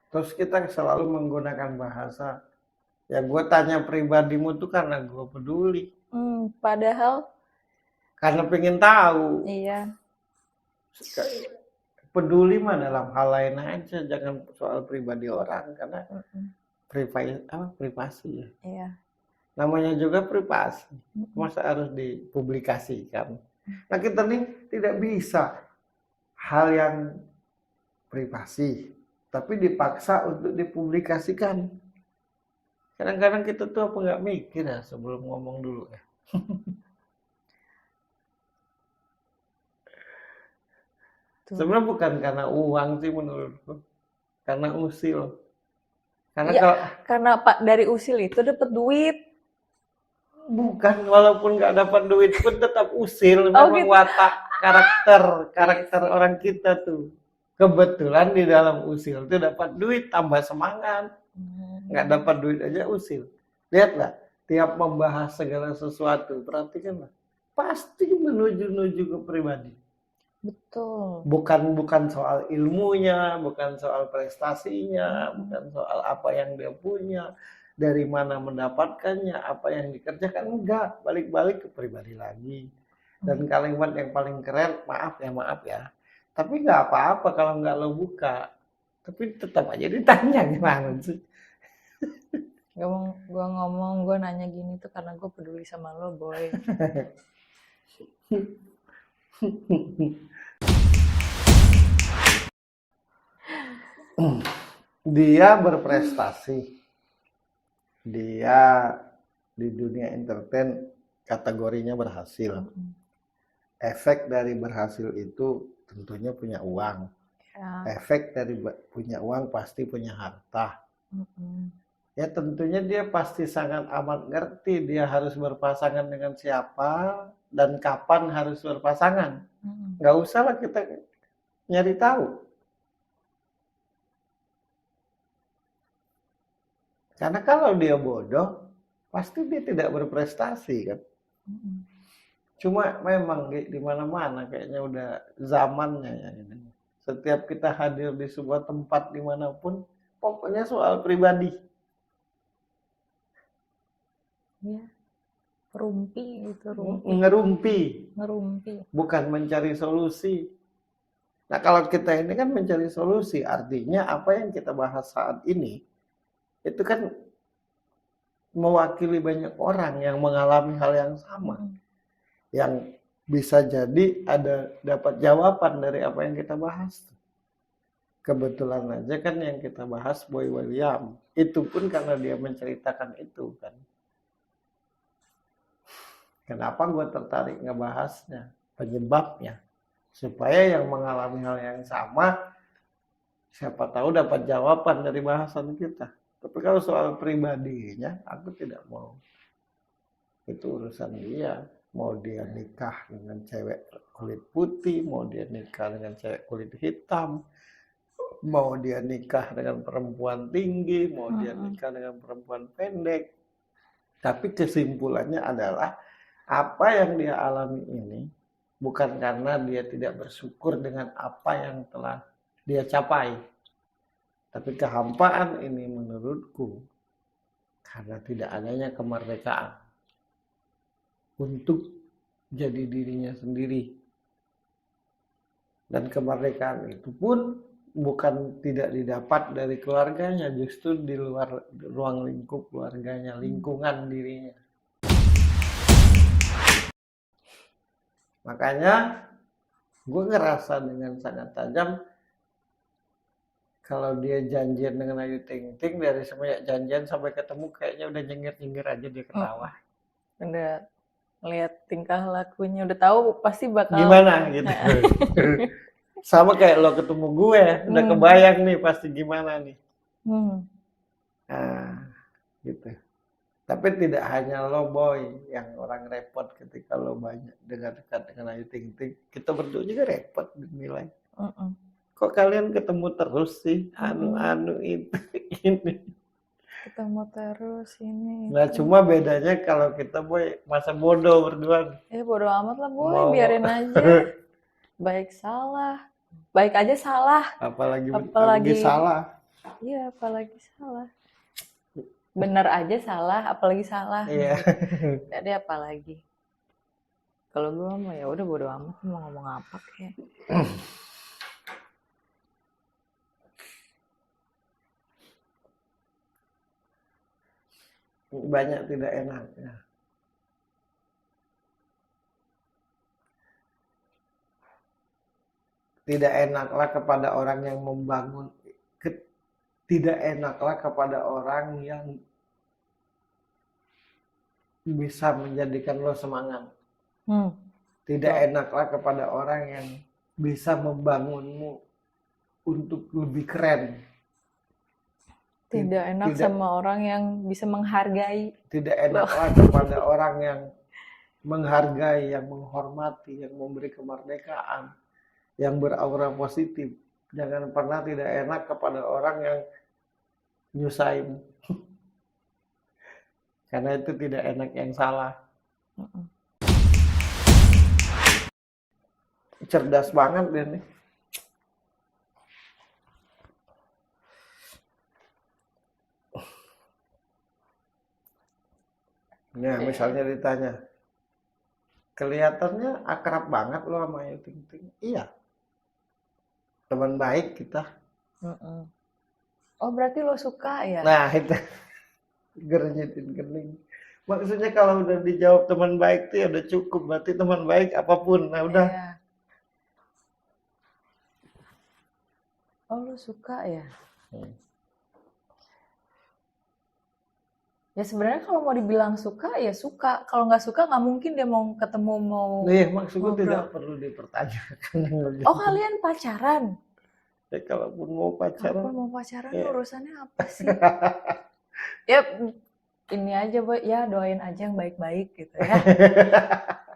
Terus kita selalu menggunakan bahasa, ya gue tanya pribadimu tuh karena gue peduli. Padahal Karena pengen tahu. iya. Peduli mah dalam hal lain aja, jangan soal pribadi orang, karena privasi ya. Iya. Namanya juga privasi, masa harus dipublikasikan. Nah kita nih tidak bisa hal yang privasi, tapi dipaksa untuk dipublikasikan. Kadang-kadang kita tuh apa nggak mikir ya sebelum ngomong dulu ya. Sebenarnya bukan karena uang sih menurutku, karena usil. Karena Ya, kalau karena Pak dari usil itu dapat duit. bukan, walaupun nggak dapat duit pun tetap usil. Oh, Memang gitu. watak karakter orang kita tuh. Kebetulan di dalam usil tuh dapat duit, tambah semangat. Nggak dapat duit aja usil. Lihatlah, tiap membahas segala sesuatu, perhatikanlah, pasti menuju ke pribadi. Betul. Bukan soal ilmunya, bukan soal prestasinya, bukan soal apa yang dia punya, dari mana mendapatkannya, apa yang dikerjakan, enggak, balik-balik ke pribadi lagi. Dan kalimat yang paling keren, maaf ya, tapi nggak apa-apa kalau nggak lo buka, tapi tetap aja ditanya gimana sih. Gue nanya gini tuh karena gue peduli sama lo, boy. Dia berprestasi, dia di dunia entertain kategorinya berhasil. Efek dari berhasil itu tentunya punya uang. Efek dari punya uang pasti punya harta. Ya tentunya dia pasti sangat amat ngerti dia harus berpasangan dengan siapa dan kapan harus berpasangan. Nggak usah lah kita nyari tahu. Karena kalau dia bodoh, pasti dia tidak berprestasi kan. Cuma memang di mana-mana kayaknya udah zamannya ya ini. Setiap kita hadir di sebuah tempat dimanapun, pokoknya soal pribadi. Ya, rumpi gitu, Ngerumpi. Bukan mencari solusi. Nah kalau kita ini kan mencari solusi, artinya apa yang kita bahas saat ini, itu kan mewakili banyak orang yang mengalami hal yang sama. Yang bisa jadi ada dapat jawaban dari apa yang kita bahas. Kebetulan aja kan yang kita bahas Boy William. Itu pun karena dia menceritakan itu kan. Kenapa gue tertarik ngebahasnya? Penyebabnya. Supaya yang mengalami hal yang sama, siapa tahu dapat jawaban dari bahasan kita. Tapi kalau soal pribadinya, aku tidak mau. Itu urusan dia. Mau dia nikah dengan cewek kulit putih, mau dia nikah dengan cewek kulit hitam, mau dia nikah dengan perempuan tinggi, mau dia nikah dengan perempuan pendek. Tapi kesimpulannya adalah apa yang dia alami ini bukan karena dia tidak bersyukur dengan apa yang telah dia capai. Tapi kehampaan ini menurutku karena tidak adanya kemerdekaan untuk jadi dirinya sendiri. Dan kemerdekaan itu pun bukan tidak didapat dari keluarganya, justru di luar ruang lingkup keluarganya, lingkungan dirinya. Makanya gue ngerasa dengan sangat tajam kalau dia janjian dengan Ayu Ting Ting, dari semenjak janjian sampai ketemu kayaknya udah nyengir-nyengir aja dia ketawa. Udah lihat tingkah lakunya, udah tahu pasti bakal gimana gitu. Sama kayak lo ketemu gue, udah kebayang nih pasti gimana nih. Nah, gitu. Tapi tidak hanya lo boy yang orang repot ketika lo banyak dekat dengan Ayu Ting Ting. Kita berdua juga repot dinilai. Kok kalian ketemu terus sih? Anu itu ini. Ketemu terus ini. Nah cuma bedanya kalau kita boy masa bodoh berdua. Bodoh amat lah boy, biarin aja. Baik aja salah. Apalagi salah. Iya, apalagi salah. Bener aja salah, apalagi salah. Iya. Jadi apalagi. Kalau gue mah ya udah bodo amat mau ngomong apa kayak. Banyak tidak enaknya. Tidak enaklah kepada orang yang membangun, tidak enaklah kepada orang yang bisa menjadikan lo semangat. Hmm. Tidak Betul. enaklah kepada orang yang bisa membangunmu untuk lebih keren. Tidak enak Tidak, sama orang yang bisa menghargai. tidak Loh. enaklah kepada orang yang menghargai, yang menghormati, yang memberi kemerdekaan, yang beraura positif. Jangan pernah tidak enak kepada orang yang nyusahin. Karena itu tidak enak yang salah. Cerdas banget dia nih. Ya, misalnya ditanya, kelihatannya akrab banget lo sama Ayu Ting Ting. Iya, teman baik kita. Oh berarti lo suka ya? Nah itu gerenyetin kening. Maksudnya kalau udah dijawab teman baik tuh ya udah cukup. Berarti teman baik apapun. Nah udah. Iya. Oh lo suka ya? Ya sebenarnya kalau mau dibilang suka ya suka. Kalau nggak suka nggak mungkin dia mau ketemu mau. Nih maksudku ngobrol. tidak perlu dipertanyakan. Oh kalian pacaran? Ya kalaupun mau pacaran. Kalaupun mau pacaran ya. urusannya apa sih? Ya ini aja boy, ya doain aja yang baik-baik gitu ya.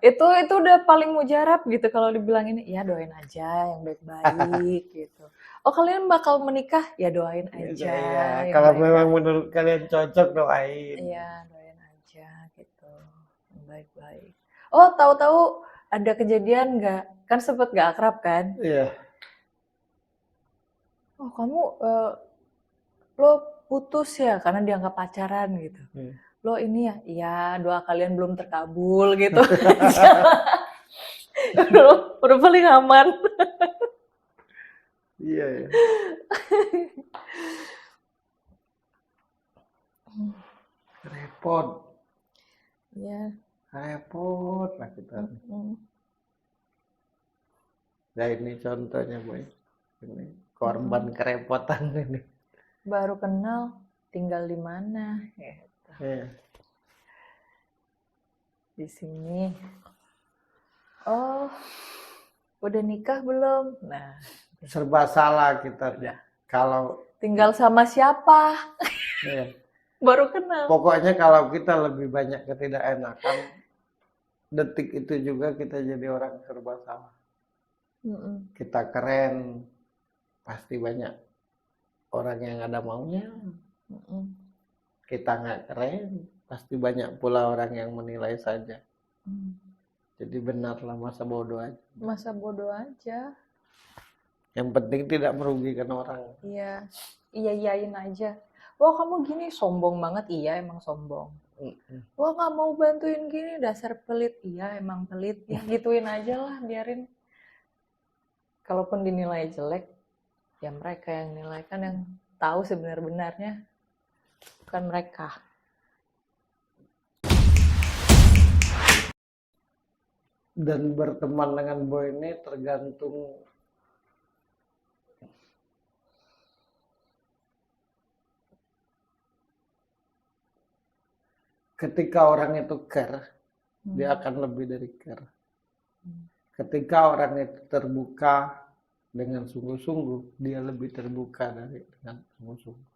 itu udah paling mujarab gitu kalau dibilang ini, ya doain aja yang baik-baik gitu. Oh kalian bakal menikah? Ya doain aja. Ya, yang kalau baik-baik. memang menurut kalian cocok doain. Iya doain aja gitu, yang baik-baik. Oh tahu-tahu ada kejadian nggak? Kan sempet nggak akrab kan? Iya. Oh kamu lo putus ya karena dianggap pacaran gitu. Lo ini ya, iya doa kalian belum terkabul gitu. udah paling aman. Iya ya. Repot. Ya. Repot lah kita. Nah ini contohnya boy. Ini korban kerepotan ini. Baru kenal, tinggal di mana? Gitu. Iya. Di sini. Oh, udah nikah belum? Nah, serba salah kita. Ya. Kalau tinggal sama siapa? iya. Baru kenal. Pokoknya kalau kita lebih banyak ketidakenakan, detik itu juga kita jadi orang serba salah. Kita keren, pasti banyak orang yang ada maunya. Kita nggak keren, pasti banyak pula orang yang menilai saja. Jadi benarlah masa bodoh aja. Masa bodoh aja. Yang penting tidak merugikan orang. Iya, iyain aja. Wah kamu gini sombong banget, iya emang sombong. Wah nggak mau bantuin gini, dasar pelit, iya emang pelit. Ya gituin aja lah, biarin. Kalaupun dinilai jelek, ya mereka yang nilai, kan yang tahu sebenar-benarnya bukan mereka. Dan berteman dengan boy ini tergantung ketika orang itu care, dia akan lebih dari care. Ketika orang itu terbuka dengan sungguh-sungguh, dia lebih terbuka dengan sungguh-sungguh.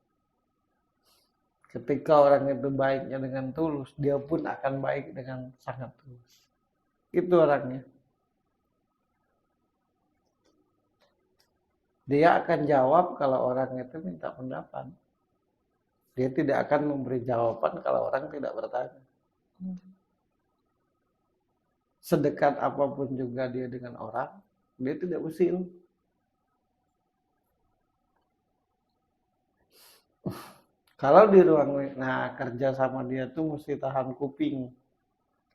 Ketika orang itu baiknya dengan tulus, dia pun akan baik dengan sangat tulus. Itu orangnya. Dia akan jawab kalau orang itu minta pendapat. Dia tidak akan memberi jawaban kalau orang tidak bertanya. Sedekat apapun juga dia dengan orang, dia tidak usil. Kalau di ruang, nah kerja sama dia tuh mesti tahan kuping.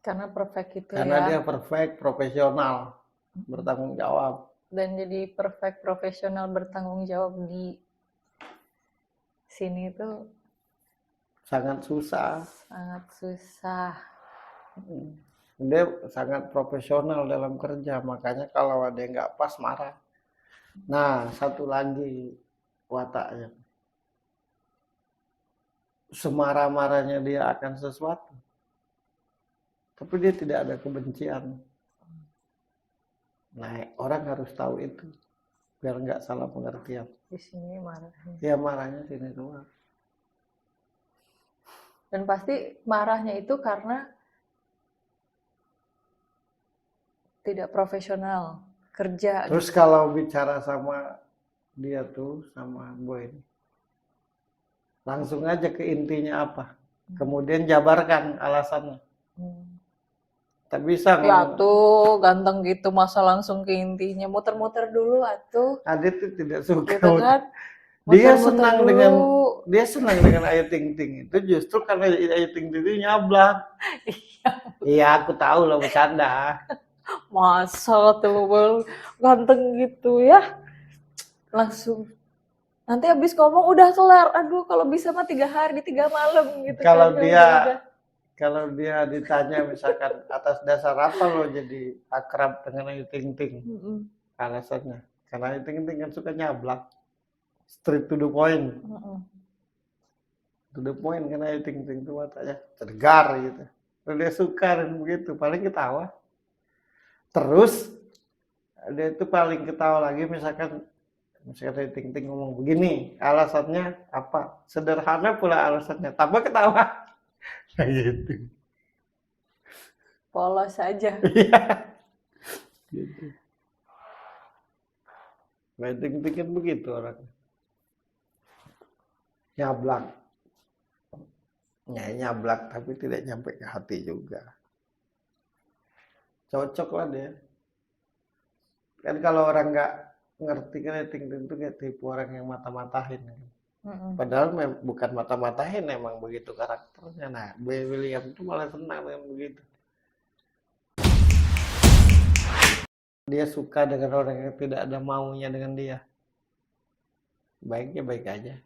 Karena perfect itu Karena ya. dia perfect, profesional, bertanggung jawab. Dan jadi perfect profesional bertanggung jawab di sini tuh Sangat susah. sangat susah. Dia sangat profesional dalam kerja, makanya kalau ada yang nggak pas marah. Nah, satu lagi wataknya. Semarah-marahnya dia akan sesuatu, tapi dia tidak ada kebencian. Nah, orang harus tahu itu, biar nggak salah pengertian. Di sini marahnya. Dia marahnya sini doang. Dan pasti marahnya itu karena tidak profesional kerja. Terus kalau bicara sama dia tuh, sama Boy, langsung aja ke intinya apa. Kemudian jabarkan alasannya. Tak bisa Ya ngomong. tuh ganteng gitu masa langsung ke intinya, muter-muter dulu atuh. Adit itu tidak suka. Gitu kan? Dia Muter-muter senang dulu. dengan Ayu Ting Ting itu justru karena Ayu Ting Ting itu nyablak. Iya, aku tahu lah bercanda. Masa tuh ganteng gitu ya. Langsung nanti habis ngomong udah kelar. Aduh kalau bisa mah 3 hari 3 malam gitu Kalau kan. dia Udah. kalau dia ditanya misalkan atas dasar apa lo jadi akrab dengan Ayu Ting Ting, alasannya karena Ayu Ting Ting kan suka nyablak, straight to the point. To the point, karena Ayu Ting Ting itu matanya tegar gitu. Kalau dia suka dan begitu, paling ketawa. Terus dia itu paling ketawa lagi misalkan Ayu Ting Ting ngomong begini, alasannya apa? Sederhana pula alasannya, tambah ketawa. Kayak gitu. Polos aja. Iya. Gitu. Ayu Ting Ting kan begitu orang. Nyablak. Nyablak tapi tidak nyampe ke hati juga. Cocok lah dia. Kan kalau orang nggak ngerti kan Ayu Ting Ting itu kayak tipu orang yang mata-matahin. Padahal bukan mata-matahin, emang begitu karakternya. Nah, Boy William itu malah senang dengan begitu. Dia suka dengan orang yang tidak ada maunya dengan dia. Baiknya baik aja.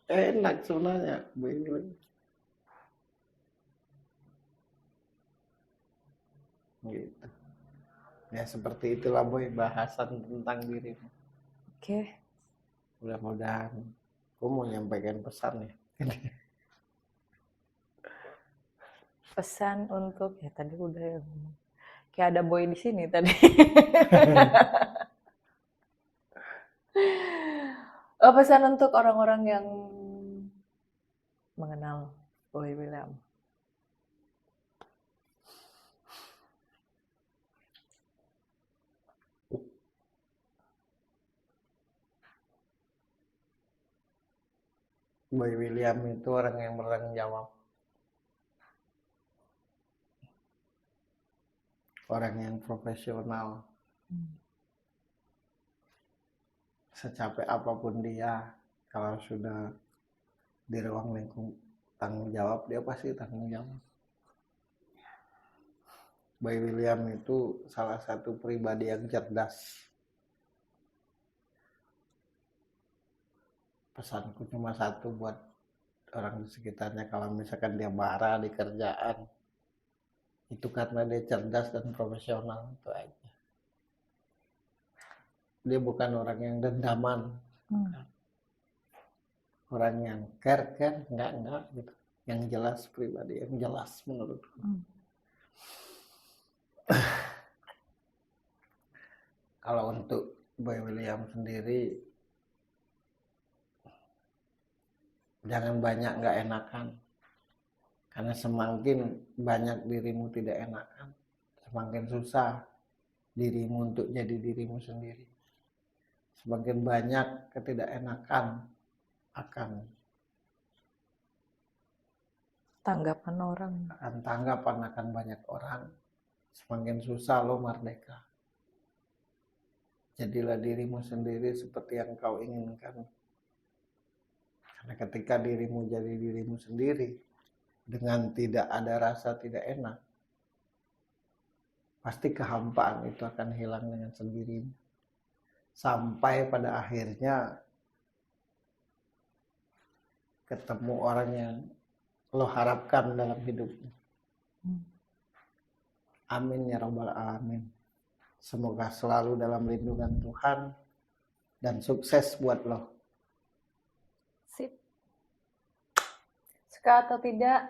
Enak sebenarnya Boy William. Gitu. Ya seperti itulah Boy bahasan tentang dirimu. Oke. Mudah-mudahan aku mau nyampaikan pesan ya. Pesan untuk ya tadi udah ya ngomong. Kayak ada Boy di sini tadi. Pesan untuk orang-orang yang mengenal Boy William. Boy William itu orang yang bertanggung jawab. Orang yang profesional. Secapek apapun dia, kalau sudah di ruang lingkup tanggung jawab, dia pasti tanggung jawab. Boy William itu salah satu pribadi yang cerdas. Pesanku cuma satu buat orang di sekitarnya, kalau misalkan dia marah di kerjaan, itu karena dia cerdas dan profesional, itu aja. Dia bukan orang yang dendaman, orang yang care enggak gitu. Yang jelas, pribadi yang jelas menurutku. Kalau untuk Boy William sendiri, jangan banyak nggak enakan. Karena semakin banyak dirimu tidak enakan, semakin susah dirimu untuk jadi dirimu sendiri. Semakin banyak ketidakenakan akan Tanggapan orang. Tanggapan akan banyak orang. Semakin susah lo merdeka. Jadilah dirimu sendiri seperti yang kau inginkan. Karena ketika dirimu jadi dirimu sendiri, dengan tidak ada rasa tidak enak, pasti kehampaan itu akan hilang dengan sendirinya. Sampai pada akhirnya ketemu orang yang lo harapkan dalam hidupmu. Amin ya rabbal alamin. Semoga selalu dalam lindungan Tuhan dan sukses buat lo. Sip. Suka atau tidak,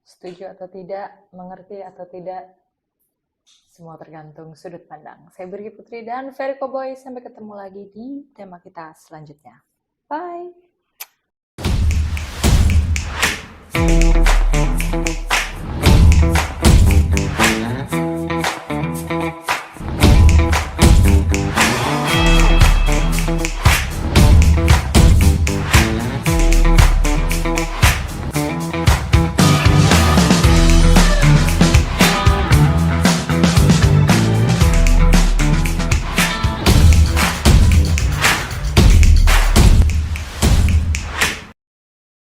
setuju atau tidak, mengerti atau tidak, semua tergantung sudut pandang. Saya Birgi Putri dan Ferry Cowboy. Sampai ketemu lagi di tema kita selanjutnya. Bye!